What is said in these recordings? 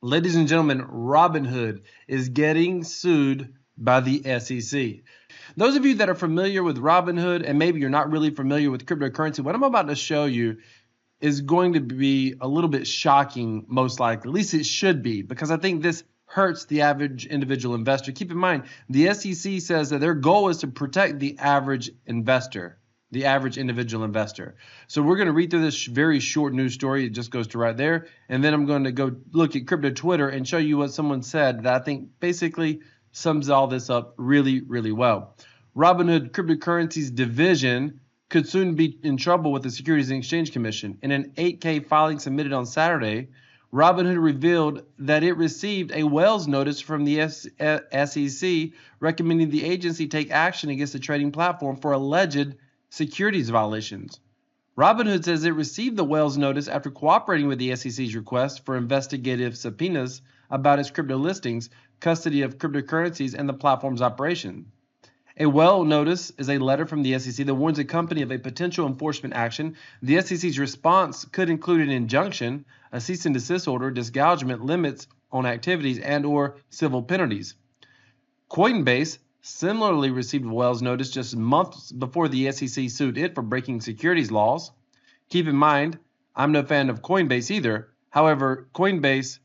Ladies and gentlemen, Robinhood is getting sued by the SEC. Those of you that are familiar with Robinhood and maybe you're not really familiar with cryptocurrency, what I'm about to show you is going to be a little bit shocking, most likely. At least it should be, because I think this hurts the average individual investor. Keep in mind, the SEC says that their goal is to protect the average investor, the average individual investor. So we're going to read through this very short news story. It just goes to right there. And then I'm going to go look at crypto Twitter and show you what someone said that I think basically sums all this up really, really well. Robinhood Cryptocurrencies Division could soon be in trouble with the Securities and Exchange Commission. In an 8-K filing submitted on Saturday, Robinhood revealed that it received a Wells notice from the SEC recommending the agency take action against the trading platform for alleged securities violations. Robinhood says it received the Wells notice after cooperating with the SEC's request for investigative subpoenas about its crypto listings, custody of cryptocurrencies, and the platform's operation. A Wells notice is a letter from the SEC that warns a company of a potential enforcement action. The SEC's response could include an injunction, a cease and desist order, disgorgement, limits on activities, and/or civil penalties. Coinbase similarly received a Wells notice just months before the SEC sued it for breaking securities laws. Keep in mind, I'm no fan of Coinbase either. However, Coinbase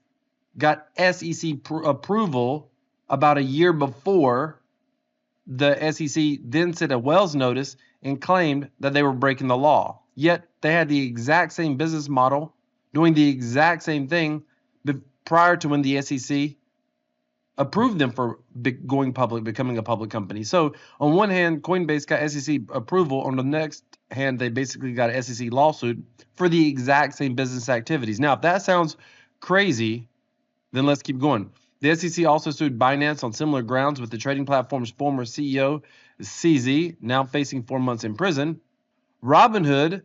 got SEC approval about a year before the SEC then sent a Wells notice and claimed that they were breaking the law. Yet they had the exact same business model, doing the exact same thing prior to when the SEC approved them for going public, becoming a public company. So on one hand, Coinbase got SEC approval. On the next hand, they basically got an SEC lawsuit for the exact same business activities. Now, if that sounds crazy, then let's keep going. The SEC also sued Binance on similar grounds, with the trading platform's former CEO, CZ, now facing 4 months in prison. Robinhood,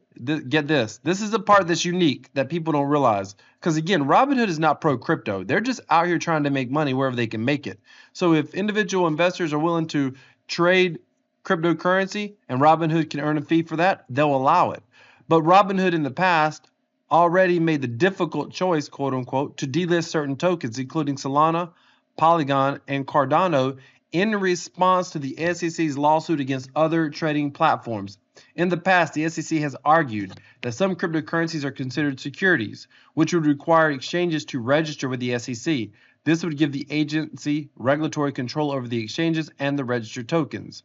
get this. This is the part that's unique that people don't realize. Because again, Robinhood is not pro-crypto. They're just out here trying to make money wherever they can make it. So if individual investors are willing to trade cryptocurrency and Robinhood can earn a fee for that, they'll allow it. But Robinhood in the past already made the difficult choice, quote unquote, to delist certain tokens, including Solana, Polygon, and Cardano, in response to the SEC's lawsuit against other trading platforms. In the past, the SEC has argued that some cryptocurrencies are considered securities, which would require exchanges to register with the SEC. This would give the agency regulatory control over the exchanges and the registered tokens.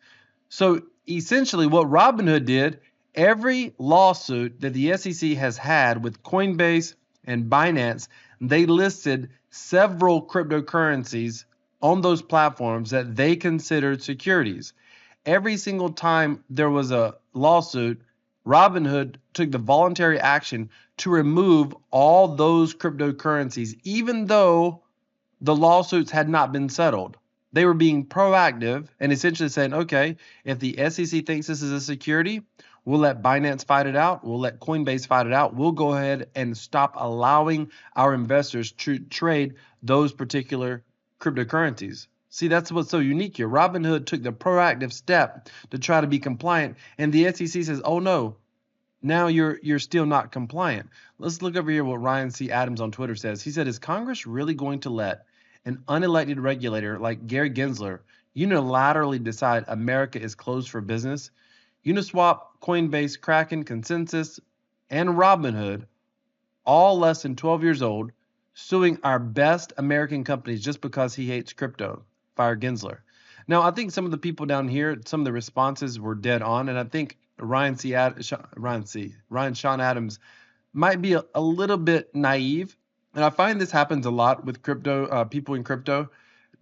So essentially what Robinhood did, every lawsuit that the SEC has had with Coinbase and Binance, they listed several cryptocurrencies on those platforms that they considered securities. Every single time there was a lawsuit, Robinhood took the voluntary action to remove all those cryptocurrencies, even though the lawsuits had not been settled. They were being proactive and essentially saying, okay, if the SEC thinks this is a security, we'll let Binance fight it out. We'll let Coinbase fight it out. We'll go ahead and stop allowing our investors to trade those particular cryptocurrencies. See, that's what's so unique here. Robinhood took the proactive step to try to be compliant, and the SEC says, oh no, now you're still not compliant. Let's look over here what Ryan C. Adams on Twitter says. He said, is Congress really going to let an unelected regulator like Gary Gensler unilaterally decide America is closed for business? Uniswap, Coinbase, Kraken, Consensus, and Robinhood, all less than 12 years old, suing our best American companies just because he hates crypto. Fire Gensler. Now, I think some of the people down here, some of the responses were dead on, and I think Ryan Sean Adams might be a little bit naive. And I find this happens a lot with crypto, people in crypto.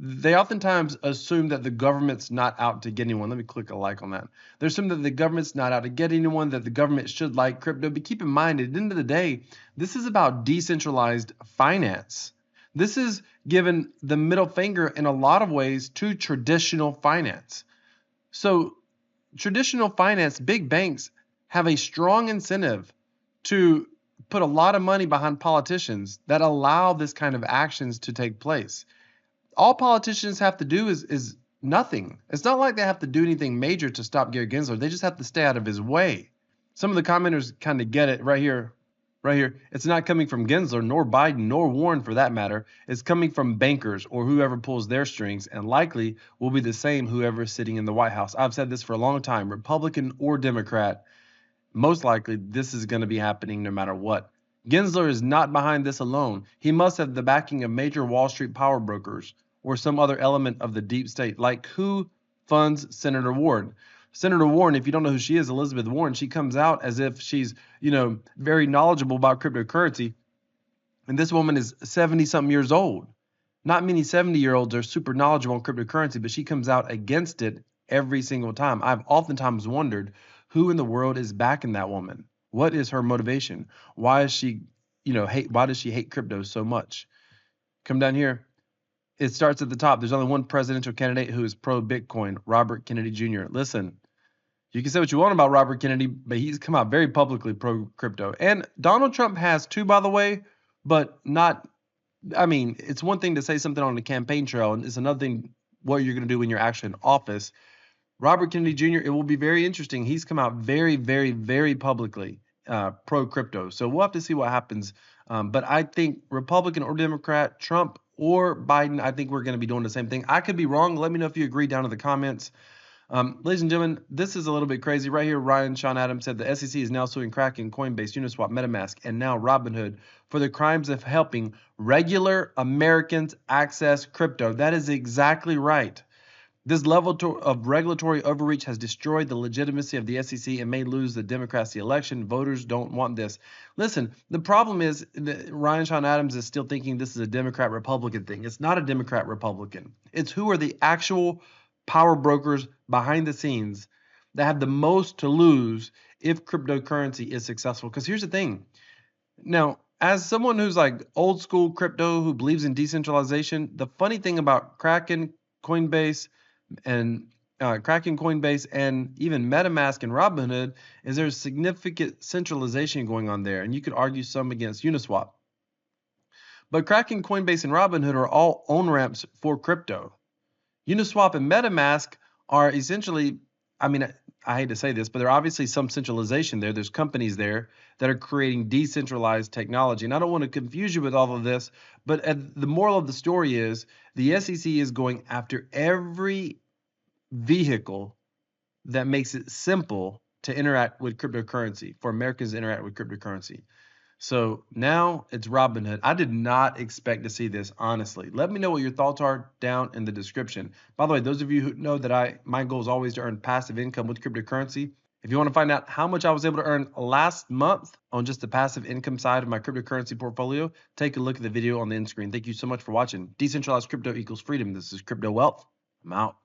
They oftentimes assume that the government's not out to get anyone. Let me click a like on that. They assume that the government's not out to get anyone, that the government should like crypto. But keep in mind, at the end of the day, this is about decentralized finance. This is giving the middle finger in a lot of ways to traditional finance. So traditional finance, big banks have a strong incentive to put a lot of money behind politicians that allow this kind of actions to take place. All politicians have to do is nothing. It's not like they have to do anything major to stop Gary Gensler. They just have to stay out of his way. Some of the commenters kind of get it right here. Right here. It's not coming from Gensler, nor Biden, nor Warren for that matter. It's coming from bankers or whoever pulls their strings, and likely will be the same whoever is sitting in the White House. I've said this for a long time, Republican or Democrat. Most likely, this is going to be happening no matter what. Gensler is not behind this alone. He must have the backing of major Wall Street power brokers or some other element of the deep state, like who funds Senator Warren. Senator Warren, if you don't know who she is, Elizabeth Warren, she comes out as if she's, very knowledgeable about cryptocurrency. And this woman is 70 something years old. Not many 70-year-olds are super knowledgeable on cryptocurrency, but she comes out against it every single time. I've oftentimes wondered who in the world is backing that woman. What is her motivation? Why is she, why does she hate crypto so much? Come down here. It starts at the top. There's only one presidential candidate who is pro Bitcoin, Robert Kennedy Jr. Listen, you can say what you want about Robert Kennedy, but he's come out very publicly pro crypto. And Donald Trump has too, by the way, but not. I mean, it's one thing to say something on the campaign trail, and it's another thing what you're going to do when you're actually in office. Robert Kennedy Jr., it will be very interesting. He's come out very, very, very publicly pro crypto. So we'll have to see what happens. But I think Republican or Democrat, Trump or Biden, I think we're going to be doing the same thing. I could be wrong. Let me know if you agree down in the comments. Ladies and gentlemen, this is a little bit crazy. Right here, Ryan Sean Adams said the SEC is now suing Kraken, Coinbase, Uniswap, MetaMask, and now Robinhood for the crimes of helping regular Americans access crypto. That is exactly right. This level of regulatory overreach has destroyed the legitimacy of the SEC and may lose the Democrats the election. Voters don't want this. Listen, the problem is that Ryan Sean Adams is still thinking this is a Democrat-Republican thing. It's not a Democrat-Republican. It's who are the actual power brokers behind the scenes that have the most to lose if cryptocurrency is successful. Because here's the thing. Now, as someone who's like old school crypto who believes in decentralization, the funny thing about Kraken, Coinbase, and even MetaMask and Robinhood is there's significant centralization going on there, and you could argue some against Uniswap. But Kraken, Coinbase, and Robinhood are all on-ramps for crypto. Uniswap and MetaMask are essentially, I mean, I hate to say this, but there are obviously some centralization there. There's companies there that are creating decentralized technology. And I don't want to confuse you with all of this, but the moral of the story is the SEC is going after every vehicle that makes it simple to interact with cryptocurrency, for Americans to interact with cryptocurrency. So now it's Robinhood. I did not expect to see this, honestly. Let me know what your thoughts are down in the description. By the way, those of you who know that my goal is always to earn passive income with cryptocurrency. If you want to find out how much I was able to earn last month on just the passive income side of my cryptocurrency portfolio, take a look at the video on the end screen. Thank you so much for watching. Decentralized crypto equals freedom. This is Crypto Wealth. I'm out.